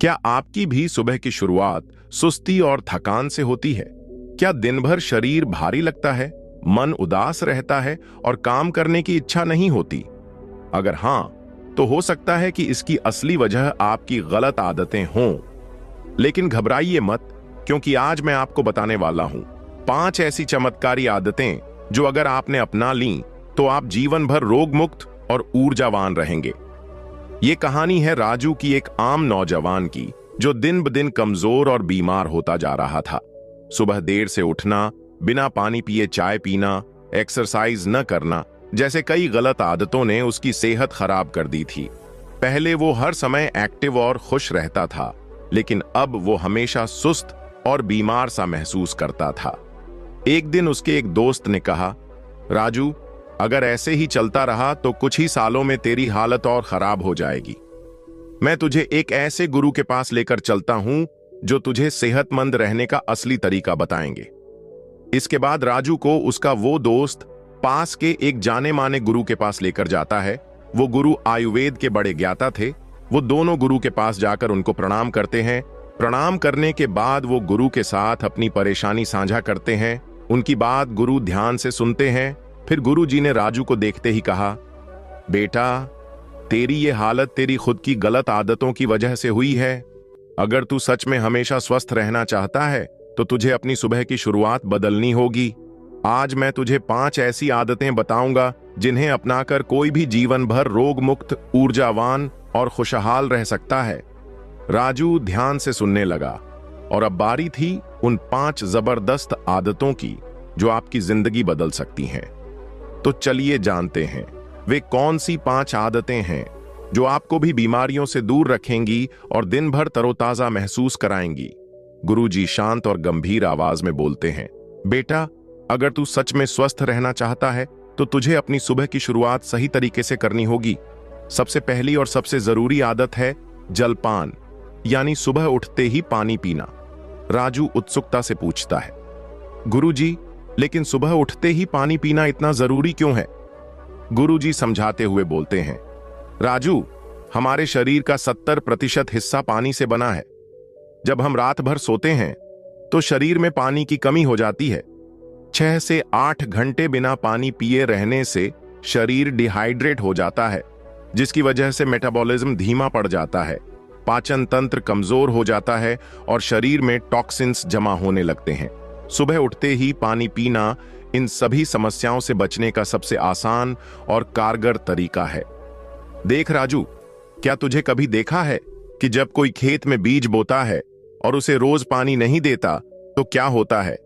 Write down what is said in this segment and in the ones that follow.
क्या आपकी भी सुबह की शुरुआत सुस्ती और थकान से होती है? क्या दिन भर शरीर भारी लगता है, मन उदास रहता है और काम करने की इच्छा नहीं होती? अगर हां, तो हो सकता है कि इसकी असली वजह आपकी गलत आदतें हों। लेकिन घबराइए मत, क्योंकि आज मैं आपको बताने वाला हूं 5 ऐसी चमत्कारी आदतें जो अगर आपने अपना लीं तो आप जीवन भर रोग मुक्त और ऊर्जावान रहेंगे। ये कहानी है राजू की, एक आम नौजवान की, जो दिन ब दिन कमजोर और बीमार होता जा रहा था। सुबह देर से उठना, बिना पानी पिए चाय पीना, एक्सरसाइज न करना जैसे कई गलत आदतों ने उसकी सेहत खराब कर दी थी। पहले वो हर समय एक्टिव और खुश रहता था, लेकिन अब वो हमेशा सुस्त और बीमार सा महसूस करता था। एक दिन उसके एक दोस्त ने कहा, राजू, अगर ऐसे ही चलता रहा तो कुछ ही सालों में तेरी हालत और खराब हो जाएगी। मैं तुझे एक ऐसे गुरु के पास लेकर चलता हूं जो तुझे सेहतमंद रहने का असली तरीका बताएंगे। इसके बाद राजू को उसका वो दोस्त पास के एक जाने माने गुरु के पास लेकर जाता है। वो गुरु आयुर्वेद के बड़े ज्ञाता थे। वो दोनों गुरु के पास जाकर उनको प्रणाम करते हैं। प्रणाम करने के बाद वो गुरु के साथ अपनी परेशानी साझा करते हैं। उनकी बात गुरु ध्यान से सुनते हैं। फिर गुरु जी ने राजू को देखते ही कहा, बेटा, तेरी ये हालत तेरी खुद की गलत आदतों की वजह से हुई है। अगर तू सच में हमेशा स्वस्थ रहना चाहता है तो तुझे अपनी सुबह की शुरुआत बदलनी होगी। आज मैं तुझे 5 ऐसी आदतें बताऊंगा जिन्हें अपनाकर कोई भी जीवन भर रोग मुक्त, ऊर्जावान और खुशहाल रह सकता है। राजू ध्यान से सुनने लगा और अब बारी थी उन 5 जबरदस्त आदतों की जो आपकी जिंदगी बदल सकती हैं। तो चलिए जानते हैं वे कौन सी 5 आदतें हैं जो आपको भी बीमारियों से दूर रखेंगी और दिन भर तरोताजा महसूस कराएंगी। गुरुजी शांत और गंभीर आवाज में बोलते हैं, बेटा, अगर तू सच में स्वस्थ रहना चाहता है तो तुझे अपनी सुबह की शुरुआत सही तरीके से करनी होगी। सबसे पहली और सबसे जरूरी आदत है जलपान, यानी सुबह उठते ही पानी पीना। राजू उत्सुकता से पूछता है, गुरुजी, लेकिन सुबह उठते ही पानी पीना इतना जरूरी क्यों है? गुरुजी समझाते हुए बोलते हैं, राजू, हमारे शरीर का 70% हिस्सा पानी से बना है। जब हम रात भर सोते हैं तो शरीर में पानी की कमी हो जाती है। 6 से 8 घंटे बिना पानी पिए रहने से शरीर डिहाइड्रेट हो जाता है, जिसकी वजह से मेटाबॉलिज्म धीमा पड़ जाता है, पाचन तंत्र कमजोर हो जाता है और शरीर में टॉक्सिन्स जमा होने लगते हैं। सुबह उठते ही पानी पीना इन सभी समस्याओं से बचने का सबसे आसान और कारगर तरीका है। देख राजू, क्या तुझे कभी देखा है कि जब कोई खेत में बीज बोता है और उसे रोज पानी नहीं देता तो क्या होता है?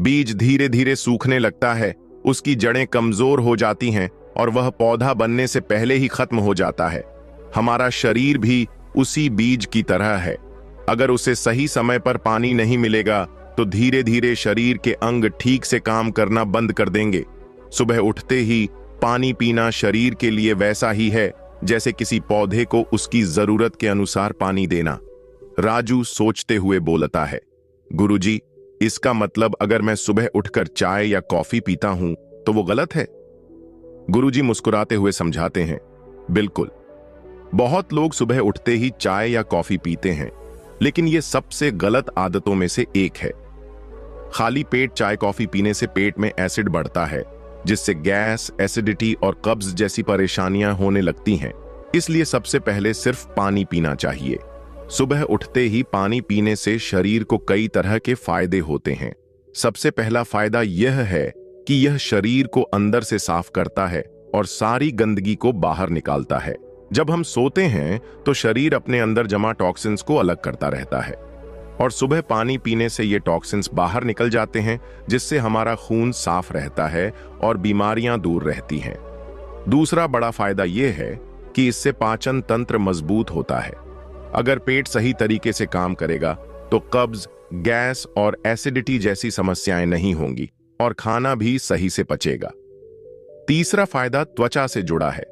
बीज धीरे धीरे सूखने लगता है, उसकी जड़ें कमजोर हो जाती हैं और वह पौधा बनने से पहले ही खत्म हो जाता है। हमारा शरीर भी उसी बीज की तरह है। अगर उसे सही समय पर पानी नहीं मिलेगा तो धीरे धीरे शरीर के अंग ठीक से काम करना बंद कर देंगे। सुबह उठते ही पानी पीना शरीर के लिए वैसा ही है जैसे किसी पौधे को उसकी जरूरत के अनुसार पानी देना। राजू सोचते हुए बोलता है, गुरुजी, इसका मतलब अगर मैं सुबह उठकर चाय या कॉफी पीता हूं तो वो गलत है? गुरुजी मुस्कुराते हुए समझाते हैं, बिल्कुल। बहुत लोग सुबह उठते ही चाय या कॉफी पीते हैं, लेकिन ये सबसे गलत आदतों में से एक है। खाली पेट चाय कॉफी पीने से पेट में एसिड बढ़ता है, जिससे गैस, एसिडिटी और कब्ज जैसी परेशानियां होने लगती हैं। इसलिए सबसे पहले सिर्फ पानी पीना चाहिए। सुबह उठते ही पानी पीने से शरीर को कई तरह के फायदे होते हैं। सबसे पहला फायदा यह है कि यह शरीर को अंदर से साफ करता है और सारी गंदगी को बाहर निकालता है। जब हम सोते हैं तो शरीर अपने अंदर जमा टॉक्सिन्स को अलग करता रहता है और सुबह पानी पीने से ये टॉक्सिन्स बाहर निकल जाते हैं, जिससे हमारा खून साफ रहता है और बीमारियां दूर रहती हैं। दूसरा बड़ा फायदा यह है कि इससे पाचन तंत्र मजबूत होता है। अगर पेट सही तरीके से काम करेगा तो कब्ज, गैस और एसिडिटी जैसी समस्याएं नहीं होंगी और खाना भी सही से पचेगा। तीसरा फायदा त्वचा से जुड़ा है।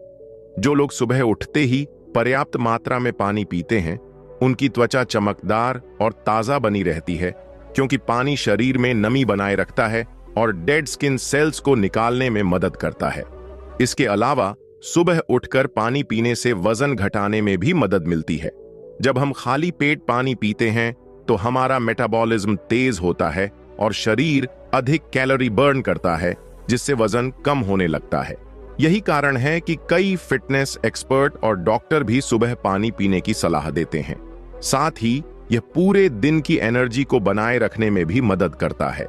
जो लोग सुबह उठते ही पर्याप्त मात्रा में पानी पीते हैं, उनकी त्वचा चमकदार और ताजा बनी रहती है, क्योंकि पानी शरीर में नमी बनाए रखता है और डेड स्किन सेल्स को निकालने में मदद करता है। इसके अलावा सुबह उठकर पानी पीने से वजन घटाने में भी मदद मिलती है। जब हम खाली पेट पानी पीते हैं तो हमारा मेटाबॉलिज्म तेज होता है और शरीर अधिक कैलोरी बर्न करता है, जिससे वजन कम होने लगता है। यही कारण है कि कई फिटनेस एक्सपर्ट और डॉक्टर भी सुबह पानी पीने की सलाह देते हैं। साथ ही यह पूरे दिन की एनर्जी को बनाए रखने में भी मदद करता है।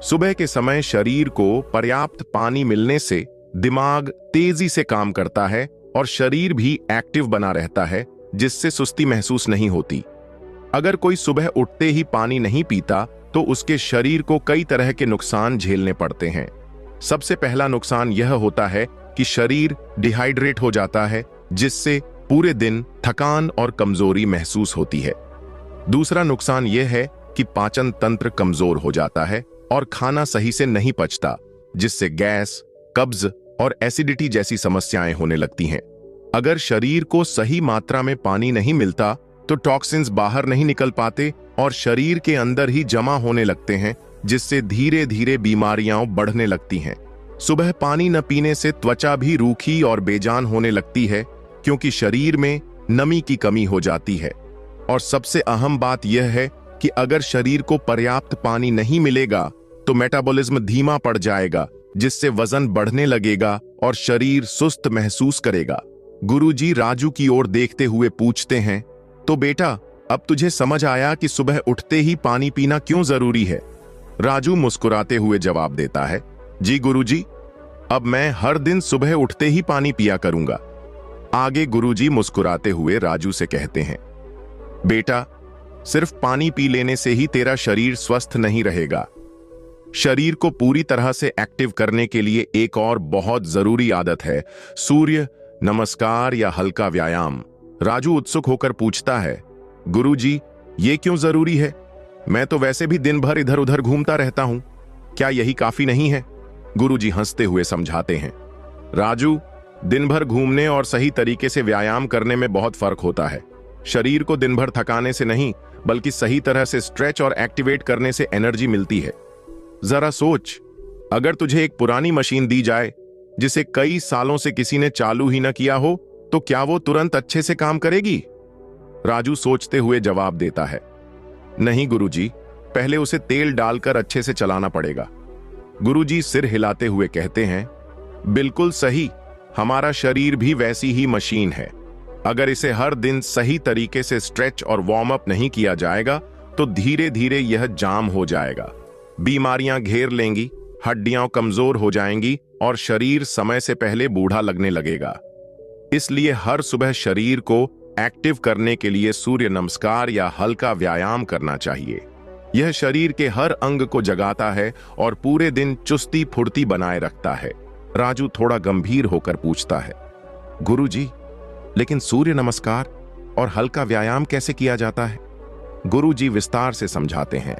सुबह के समय शरीर को पर्याप्त पानी मिलने से दिमाग तेजी से काम करता है और शरीर भी एक्टिव बना रहता है, जिससे सुस्ती महसूस नहीं होती। अगर कोई सुबह उठते ही पानी नहीं पीता तो उसके शरीर को कई तरह के नुकसान झेलने पड़ते हैं। सबसे पहला नुकसान यह होता है कि शरीर डिहाइड्रेट हो जाता है, जिससे पूरे दिन थकान और कमजोरी महसूस होती है। दूसरा नुकसान यह है कि पाचन तंत्र कमजोर हो जाता है और खाना सही से नहीं पचता, जिससे गैस, कब्ज और एसिडिटी जैसी समस्याएं होने लगती हैं। अगर शरीर को सही मात्रा में पानी नहीं मिलता तो टॉक्सिन्स बाहर नहीं निकल पाते और शरीर के अंदर ही जमा होने लगते हैं, जिससे धीरे धीरे बीमारियां बढ़ने लगती हैं। सुबह पानी न पीने से त्वचा भी रूखी और बेजान होने लगती है, क्योंकि शरीर में नमी की कमी हो जाती है। और सबसे अहम बात यह है कि अगर शरीर को पर्याप्त पानी नहीं मिलेगा तो मेटाबॉलिज्म धीमा पड़ जाएगा, जिससे वजन बढ़ने लगेगा और शरीर सुस्त महसूस करेगा। गुरुजी राजू की ओर देखते हुए पूछते हैं, तो बेटा, अब तुझे समझ आया कि सुबह उठते ही पानी पीना क्यों जरूरी है? राजू मुस्कुराते हुए जवाब देता है, जी गुरुजी, अब मैं हर दिन सुबह उठते ही पानी पिया करूंगा। आगे गुरुजी मुस्कुराते हुए राजू से कहते हैं, बेटा, सिर्फ पानी पी लेने से ही तेरा शरीर स्वस्थ नहीं रहेगा। शरीर को पूरी तरह से एक्टिव करने के लिए एक और बहुत जरूरी आदत है, सूर्य नमस्कार या हल्का व्यायाम। राजू उत्सुक होकर पूछता है, गुरुजी, ये क्यों जरूरी है? मैं तो वैसे भी दिन भर इधर उधर घूमता रहता हूं, क्या यही काफी नहीं है? गुरुजी हंसते हुए समझाते हैं, राजू, दिन भर घूमने और सही तरीके से व्यायाम करने में बहुत फर्क होता है। शरीर को दिन भर थकाने से नहीं, बल्कि सही तरह से स्ट्रेच और एक्टिवेट करने से एनर्जी मिलती है। जरा सोच, अगर तुझे एक पुरानी मशीन दी जाए जिसे कई सालों से किसी ने चालू ही न किया हो, तो क्या वो तुरंत अच्छे से काम करेगी? राजू सोचते हुए जवाब देता है, नहीं गुरुजी, पहले उसे तेल डालकर अच्छे से चलाना पड़ेगा। गुरुजी सिर हिलाते हुए कहते हैं, बिल्कुल सही, हमारा शरीर भी वैसी ही मशीन है। अगर इसे हर दिन सही तरीके से स्ट्रेच और वार्म अप नहीं किया जाएगा तो धीरे धीरे यह जाम हो जाएगा, बीमारियां घेर लेंगी, हड्डियां कमजोर हो जाएंगी और शरीर समय से पहले बूढ़ा लगने लगेगा। इसलिए हर सुबह शरीर को एक्टिव करने के लिए सूर्य नमस्कार या हल्का व्यायाम करना चाहिए। यह शरीर के हर अंग को जगाता है और पूरे दिन चुस्ती फुर्ती बनाए रखता है। राजू थोड़ा गंभीर होकर पूछता है, गुरुजी, लेकिन सूर्य नमस्कार और हल्का व्यायाम कैसे किया जाता है? गुरुजी विस्तार से समझाते हैं।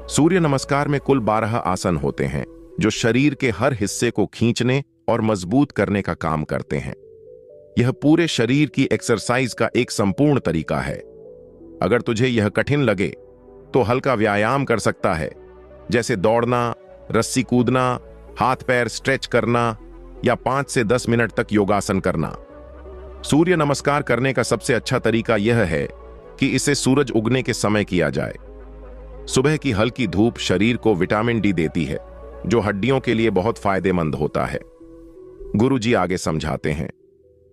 सूर्य नमस्कार में कुल 12 आसन होते हैं, जो शरीर के हर हिस्से को खींचने और मजबूत करने का काम करते हैं। यह पूरे शरीर की एक्सरसाइज का एक संपूर्ण तरीका है। अगर तुझे यह कठिन लगे तो हल्का व्यायाम कर सकता है, जैसे दौड़ना, रस्सी कूदना, हाथ पैर स्ट्रेच करना या 5 से 10 मिनट तक योगासन करना। सूर्य नमस्कार करने का सबसे अच्छा तरीका यह है कि इसे सूरज उगने के समय किया जाए। सुबह की हल्की धूप शरीर को विटामिन डी देती है, जो हड्डियों के लिए बहुत फायदेमंद होता है। गुरुजी आगे समझाते हैं,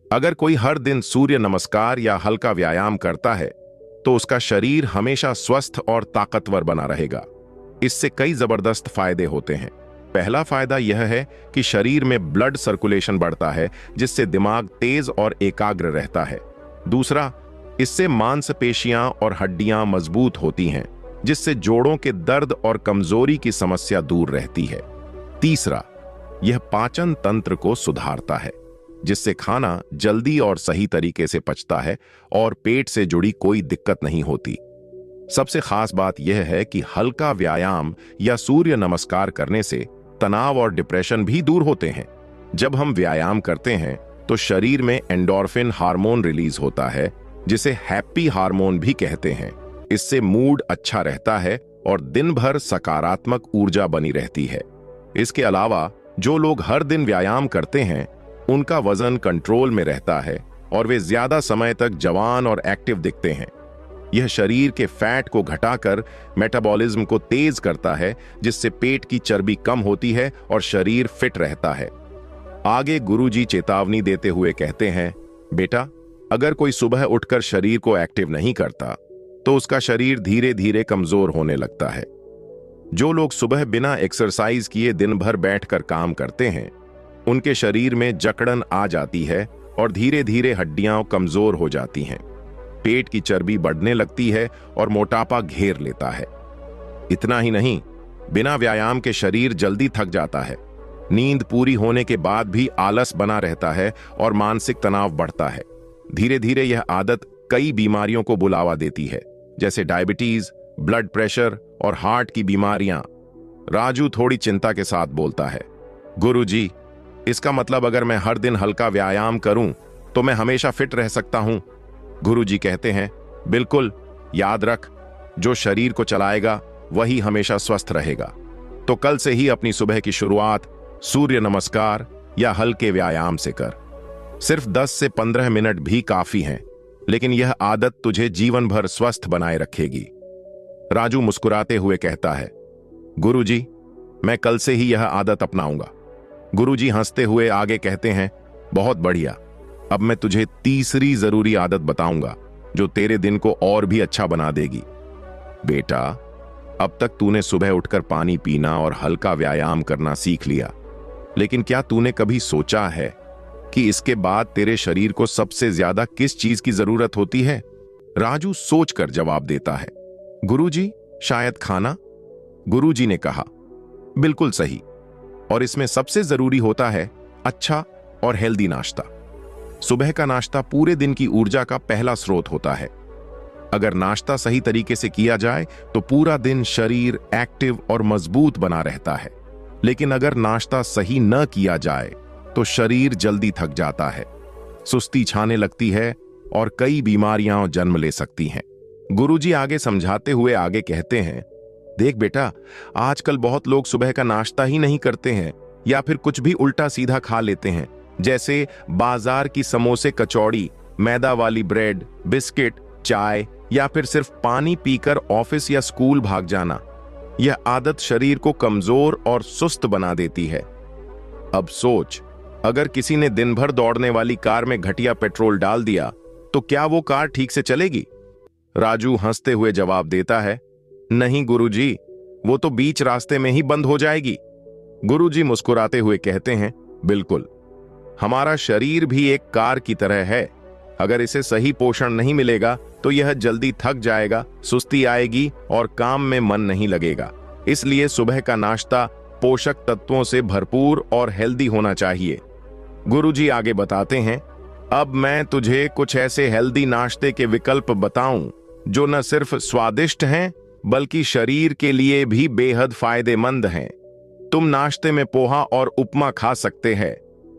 अगर कोई हर दिन सूर्य नमस्कार या हल्का व्यायाम करता है तो उसका शरीर हमेशा स्वस्थ और ताकतवर बना रहेगा। इससे कई जबरदस्त फायदे होते हैं। पहला फायदा यह है कि शरीर में ब्लड सर्कुलेशन बढ़ता है, जिससे दिमाग तेज और एकाग्र रहता है। दूसरा, इससे मांसपेशियां और हड्डियां मजबूत होती हैं, जिससे जोड़ों के दर्द और कमजोरी की समस्या दूर रहती है। तीसरा, यह पाचन तंत्र को सुधारता है, जिससे खाना जल्दी और सही तरीके से पचता है और पेट से जुड़ी कोई दिक्कत नहीं होती। सबसे खास बात यह है कि हल्का व्यायाम या सूर्य नमस्कार करने से तनाव और डिप्रेशन भी दूर होते हैं। जब हम व्यायाम करते हैं तो शरीर में एंडोर्फिन हार्मोन रिलीज होता है, जिसे हैप्पी हार्मोन भी कहते हैं। इससे मूड अच्छा रहता है और दिन भर सकारात्मक ऊर्जा बनी रहती है। इसके अलावा जो लोग हर दिन व्यायाम करते हैं, उनका वजन कंट्रोल में रहता है और वे ज्यादा समय तक जवान और एक्टिव दिखते हैं। यह शरीर के फैट को घटाकर मेटाबॉलिज्म को तेज करता है, जिससे पेट की चर्बी कम होती है और शरीर फिट रहता है। आगे गुरुजी चेतावनी देते हुए कहते हैं, बेटा, अगर कोई सुबह उठकर शरीर को एक्टिव नहीं करता तो उसका शरीर धीरे धीरे कमजोर होने लगता है। जो लोग सुबह बिना एक्सरसाइज किए दिन भर बैठकर काम करते हैं, उनके शरीर में जकड़न आ जाती है और धीरे धीरे हड्डियां कमजोर हो जाती हैं। पेट की चर्बी बढ़ने लगती है और मोटापा घेर लेता है। इतना ही नहीं, बिना व्यायाम के शरीर जल्दी थक जाता है। नींद पूरी होने के बाद भी आलस बना रहता है और मानसिक तनाव बढ़ता है। धीरे धीरे यह आदत कई बीमारियों को बुलावा देती है, जैसे डायबिटीज, ब्लड प्रेशर और हार्ट की बीमारियां। राजू थोड़ी चिंता के साथ बोलता है, गुरुजी, इसका मतलब अगर मैं हर दिन हल्का व्यायाम करूं तो मैं हमेशा फिट रह सकता हूं? गुरुजी कहते हैं, बिल्कुल, याद रख, जो शरीर को चलाएगा वही हमेशा स्वस्थ रहेगा। तो कल से ही अपनी सुबह की शुरुआत सूर्य नमस्कार या हल्के व्यायाम से कर। सिर्फ 10 से 15 मिनट भी काफी हैं, लेकिन यह आदत तुझे जीवन भर स्वस्थ बनाए रखेगी। राजू मुस्कुराते हुए कहता है, गुरुजी, मैं कल से ही यह आदत अपनाऊंगा। गुरुजी हंसते हुए आगे कहते हैं, बहुत बढ़िया, अब मैं तुझे तीसरी जरूरी आदत बताऊंगा जो तेरे दिन को और भी अच्छा बना देगी। बेटा, अब तक तूने सुबह उठकर पानी पीना और हल्का व्यायाम करना सीख लिया, लेकिन क्या तूने कभी सोचा है कि इसके बाद तेरे शरीर को सबसे ज्यादा किस चीज की जरूरत होती है? राजू सोचकर जवाब देता है, गुरुजी, शायद खाना। गुरुजी ने कहा, बिल्कुल सही, और इसमें सबसे जरूरी होता है अच्छा और हेल्दी नाश्ता। सुबह का नाश्ता पूरे दिन की ऊर्जा का पहला स्रोत होता है। अगर नाश्ता सही तरीके से किया जाए तो पूरा दिन शरीर एक्टिव और मजबूत बना रहता है, लेकिन अगर नाश्ता सही न किया जाए तो शरीर जल्दी थक जाता है, सुस्ती छाने लगती है और कई बीमारियां जन्म ले सकती हैं। गुरुजी आगे समझाते हुए आगे कहते हैं, देख बेटा, आजकल बहुत लोग सुबह का नाश्ता ही नहीं करते हैं या फिर कुछ भी उल्टा सीधा खा लेते हैं, जैसे बाजार की समोसे, कचौड़ी, मैदा वाली ब्रेड, बिस्किट, चाय या फिर सिर्फ पानी पीकर ऑफिस या स्कूल भाग जाना। यह आदत शरीर को कमजोर और सुस्त बना देती है। अब सोच, अगर किसी ने दिन भर दौड़ने वाली कार में घटिया पेट्रोल डाल दिया तो क्या वो कार ठीक से चलेगी? राजू हंसते हुए जवाब देता है, नहीं गुरुजी, वो तो बीच रास्ते में ही बंद हो जाएगी। गुरुजी मुस्कुराते हुए कहते हैं, बिल्कुल, हमारा शरीर भी एक कार की तरह है। अगर इसे सही पोषण नहीं मिलेगा तो यह जल्दी थक जाएगा, सुस्ती आएगी और काम में मन नहीं लगेगा। इसलिए सुबह का नाश्ता पोषक तत्वों से भरपूर और हेल्दी होना चाहिए। गुरुजी आगे बताते हैं, अब मैं तुझे कुछ ऐसे हेल्दी नाश्ते के विकल्प बताऊं जो न सिर्फ स्वादिष्ट हैं बल्कि शरीर के लिए भी बेहद फायदेमंद हैं। तुम नाश्ते में पोहा और उपमा खा सकते हैं।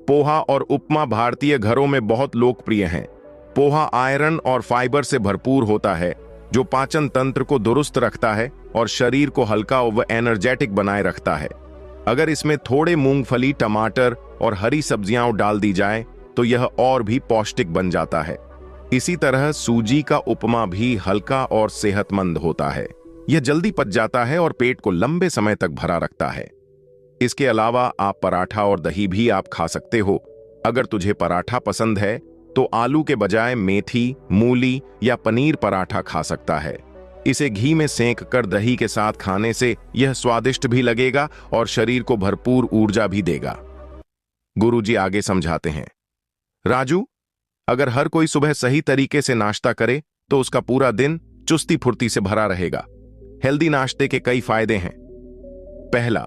पोहा और उपमा भारतीय घरों में बहुत लोकप्रिय हैं। पोहा आयरन और फाइबर से भरपूर होता है, जो पाचन तंत्र को दुरुस्त रखता है और शरीर को हल्का व एनर्जेटिक बनाए रखता है। अगर इसमें थोड़े मूंगफली, टमाटर और हरी सब्जियां डाल दी जाए तो यह और भी पौष्टिक बन जाता है। इसी तरह सूजी का उपमा भी हल्का और सेहतमंद होता है। यह जल्दी पच जाता है और पेट को लंबे समय तक भरा रखता है। इसके अलावा आप पराठा और दही भी आप खा सकते हो। अगर तुझे पराठा पसंद है तो आलू के बजाय मेथी, मूली या पनीर पराठा खा सकता है। इसे घी में सेंक कर दही के साथ खाने से यह स्वादिष्ट भी लगेगा और शरीर को भरपूर ऊर्जा भी देगा। गुरुजी आगे समझाते हैं, राजू, अगर हर कोई सुबह सही तरीके से नाश्ता करे तो उसका पूरा दिन चुस्ती फुर्ती से भरा रहेगा। हेल्दी नाश्ते के कई फायदे हैं। पहला,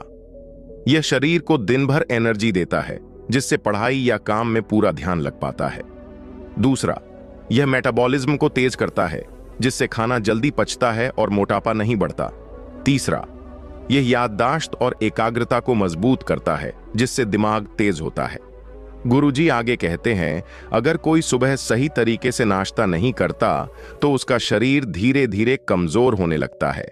यह शरीर को दिन भर एनर्जी देता है, जिससे पढ़ाई या काम में पूरा ध्यान लग पाता है। दूसरा, यह मेटाबॉलिज्म को तेज करता है, जिससे खाना जल्दी पचता है और मोटापा नहीं बढ़ता। तीसरा, यह याददाश्त और एकाग्रता को मजबूत करता है, जिससे दिमाग तेज होता है। गुरुजी आगे कहते हैं, अगर कोई सुबह सही तरीके से नाश्ता नहीं करता तो उसका शरीर धीरे धीरे कमजोर होने लगता है।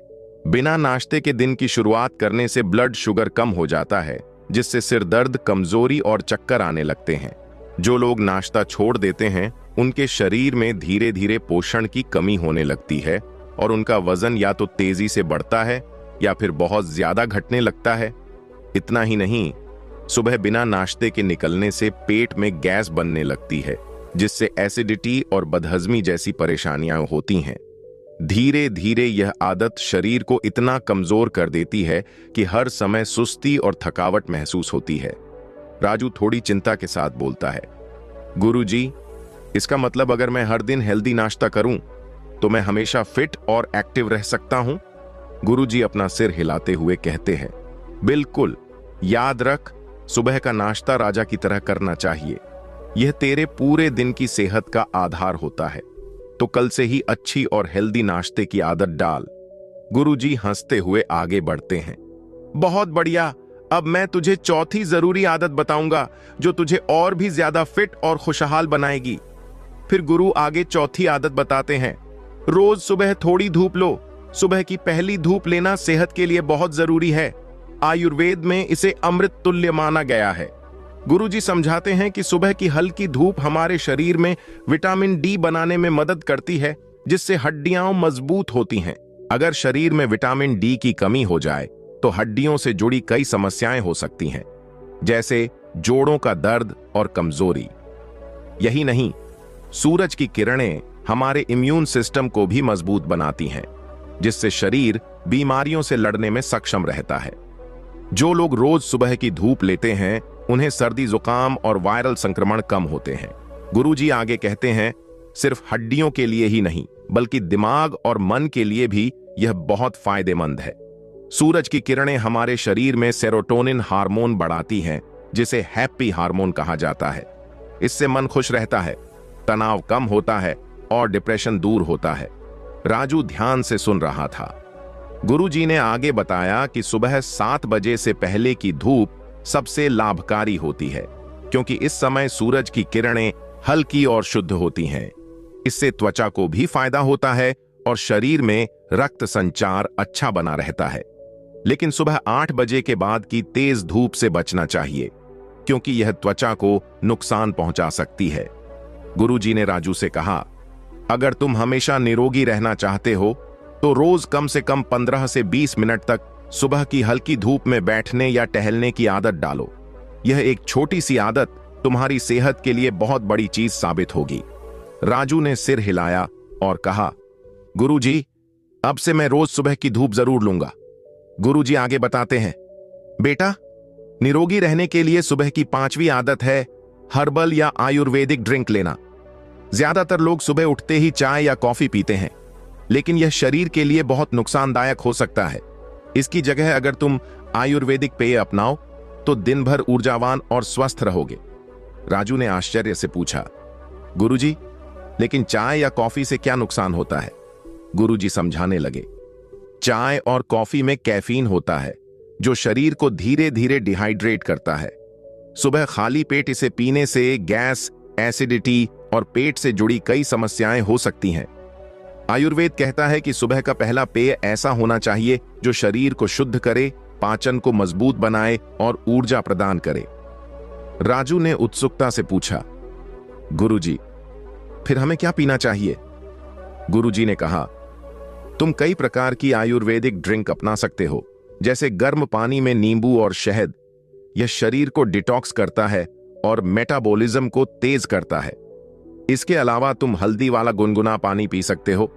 बिना नाश्ते के दिन की शुरुआत करने से ब्लड शुगर कम हो जाता है, जिससे सिर दर्द, कमजोरी और चक्कर आने लगते हैं। जो लोग नाश्ता छोड़ देते हैं उनके शरीर में धीरे धीरे पोषण की कमी होने लगती है और उनका वजन या तो तेजी से बढ़ता है या फिर बहुत ज्यादा घटने लगता है। इतना ही नहीं, सुबह बिना नाश्ते के निकलने से पेट में गैस बनने लगती है, जिससे एसिडिटी और बदहजमी जैसी परेशानियां होती हैं। धीरे धीरे यह आदत शरीर को इतना कमजोर कर देती है कि हर समय सुस्ती और थकावट महसूस होती है। राजू थोड़ी चिंता के साथ बोलता है, गुरुजी, इसका मतलब अगर मैं हर दिन हेल्दी नाश्ता करूं तो मैं हमेशा फिट और एक्टिव रह सकता हूं? गुरुजी अपना सिर हिलाते हुए कहते हैं, बिल्कुल। याद रख, सुबह का नाश्ता राजा की तरह करना चाहिए। यह तेरे पूरे दिन की सेहत का आधार होता है। तो कल से ही अच्छी और हेल्दी नाश्ते की आदत डाल। गुरुजी हंसते हुए आगे बढ़ते हैं। बहुत बढ़िया, अब मैं तुझे चौथी जरूरी आदत बताऊंगा जो तुझे और भी ज्यादा फिट और खुशहाल बनाएगी। फिर गुरु आगे चौथी आदत बताते हैं, रोज सुबह थोड़ी धूप लो। सुबह की पहली धूप लेना सेहत के लिए बहुत जरूरी है। आयुर्वेद में इसे अमृत तुल्य माना गया है। गुरुजी समझाते हैं कि सुबह की हल्की धूप हमारे शरीर में विटामिन डी बनाने में मदद करती है, जिससे हड्डियां मजबूत होती हैं। अगर शरीर में विटामिन डी की कमी हो जाए तो हड्डियों से जुड़ी कई समस्याएं हो सकती हैं, जैसे जोड़ों का दर्द और कमजोरी। यही नहीं, सूरज की किरणें हमारे इम्यून सिस्टम को भी मजबूत बनाती हैं, जिससे शरीर बीमारियों से लड़ने में सक्षम रहता है। जो लोग रोज सुबह की धूप लेते हैं उन्हें सर्दी, जुकाम और वायरल संक्रमण कम होते हैं। गुरुजी आगे कहते हैं, सिर्फ हड्डियों के लिए ही नहीं बल्कि दिमाग और मन के लिए भी यह बहुत फायदेमंद है। सूरज की किरणें हमारे शरीर में सेरोटोनिन हार्मोन बढ़ाती हैं, जिसे हैप्पी हार्मोन कहा जाता है। इससे मन खुश रहता है, तनाव कम होता है और डिप्रेशन दूर होता है। राजू ध्यान से सुन रहा था। गुरुजी ने आगे बताया कि सुबह 7 बजे से पहले की धूप सबसे लाभकारी होती है, क्योंकि इस समय सूरज की किरणें हल्की और शुद्ध होती हैं। इससे त्वचा को भी फायदा होता है और शरीर में रक्त संचार अच्छा बना रहता है। लेकिन सुबह 8 बजे के बाद की तेज धूप से बचना चाहिए, क्योंकि यह त्वचा को नुकसान पहुंचा सकती है। गुरुजी ने राजू से कहा, अगर तुम हमेशा निरोगी रहना चाहते हो तो रोज कम से कम 15 से 20 मिनट तक सुबह की हल्की धूप में बैठने या टहलने की आदत डालो। यह एक छोटी सी आदत तुम्हारी सेहत के लिए बहुत बड़ी चीज साबित होगी। राजू ने सिर हिलाया और कहा, गुरुजी, अब से मैं रोज सुबह की धूप जरूर लूंगा। गुरुजी आगे बताते हैं, बेटा, निरोगी रहने के लिए सुबह की 5वीं आदत है हर्बल या आयुर्वेदिक ड्रिंक लेना। ज्यादातर लोग सुबह उठते ही चाय या कॉफी पीते हैं, लेकिन यह शरीर के लिए बहुत नुकसानदायक हो सकता है। इसकी जगह अगर तुम आयुर्वेदिक पेय अपनाओ तो दिन भर ऊर्जावान और स्वस्थ रहोगे। राजू ने आश्चर्य से पूछा, गुरुजी, लेकिन चाय या कॉफी से क्या नुकसान होता है? गुरुजी समझाने लगे, चाय और कॉफी में कैफीन होता है, जो शरीर को धीरे धीरे डिहाइड्रेट करता है। सुबह खाली पेट इसे पीने से गैस, एसिडिटी और पेट से जुड़ी कई समस्याएं हो सकती हैं। आयुर्वेद कहता है कि सुबह का पहला पेय ऐसा होना चाहिए जो शरीर को शुद्ध करे, पाचन को मजबूत बनाए और ऊर्जा प्रदान करे। राजू ने उत्सुकता से पूछा, गुरुजी, फिर हमें क्या पीना चाहिए? गुरुजी ने कहा, तुम कई प्रकार की आयुर्वेदिक ड्रिंक अपना सकते हो, जैसे गर्म पानी में नींबू और शहद। यह शरीर को डिटॉक्स करता है और मेटाबॉलिज्म को तेज करता है। इसके अलावा तुम हल्दी वाला गुनगुना पानी पी सकते हो।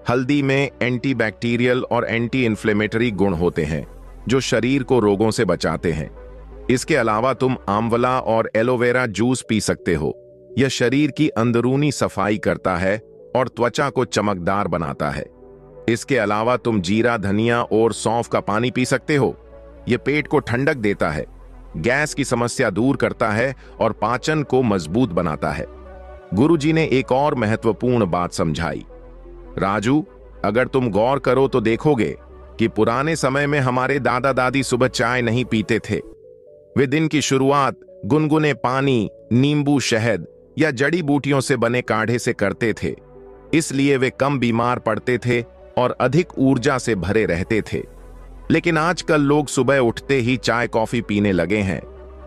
हल्दी में एंटीबैक्टीरियल और एंटी इन्फ्लेमेटरी गुण होते हैं, जो शरीर को रोगों से बचाते हैं। इसके अलावा तुम आंवला और एलोवेरा जूस पी सकते हो। यह शरीर की अंदरूनी सफाई करता है और त्वचा को चमकदार बनाता है। इसके अलावा तुम जीरा, धनिया और सौंफ का पानी पी सकते हो। यह पेट को ठंडक देता है, गैस की समस्या दूर करता है और पाचन को मजबूत बनाता है। गुरुजी ने एक और महत्वपूर्ण बात समझाई, राजू, अगर तुम गौर करो तो देखोगे कि पुराने समय में हमारे दादा दादी सुबह चाय नहीं पीते थे। वे दिन की शुरुआत गुनगुने पानी, नींबू, शहद या जड़ी बूटियों से बने काढ़े से करते थे। इसलिए वे कम बीमार पड़ते थे और अधिक ऊर्जा से भरे रहते थे। लेकिन आजकल लोग सुबह उठते ही चाय कॉफी पीने लगे हैं,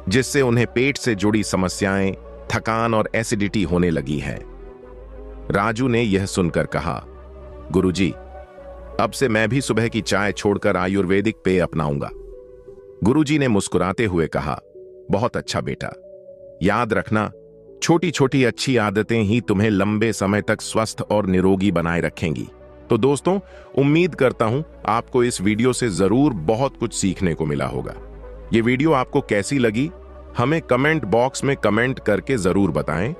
जिससे उन्हें पेट से जुड़ी समस्याएं, थकान और एसिडिटी होने लगी है। राजू ने यह सुनकर कहा, गुरुजी, अब से मैं भी सुबह की चाय छोड़कर आयुर्वेदिक पेय अपनाऊंगा। गुरुजी ने मुस्कुराते हुए कहा, बहुत अच्छा बेटा। याद रखना, छोटी छोटी अच्छी आदतें ही तुम्हें लंबे समय तक स्वस्थ और निरोगी बनाए रखेंगी। तो दोस्तों, उम्मीद करता हूं आपको इस वीडियो से जरूर बहुत कुछ सीखने को मिला होगा। ये वीडियो आपको कैसी लगी हमें कमेंट बॉक्स में कमेंट करके जरूर बताएं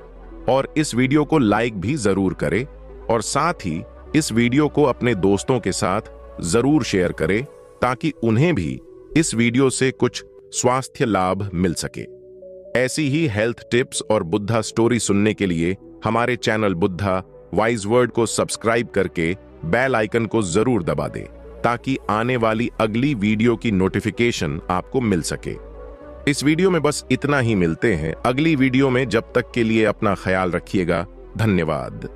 और इस वीडियो को लाइक भी जरूर करें और साथ ही इस वीडियो को अपने दोस्तों के साथ जरूर शेयर करें ताकि उन्हें भी इस वीडियो से कुछ स्वास्थ्य लाभ मिल सके। ऐसी ही हेल्थ टिप्स और बुद्धा स्टोरी सुनने के लिए हमारे चैनल बुद्धा वाइज वर्ड को सब्सक्राइब करके बेल आइकन को जरूर दबा दें ताकि आने वाली अगली वीडियो की नोटिफिकेशन आपको मिल सके। इस वीडियो में बस इतना ही, मिलते हैं अगली वीडियो में। जब तक के लिए अपना ख्याल रखिएगा। धन्यवाद।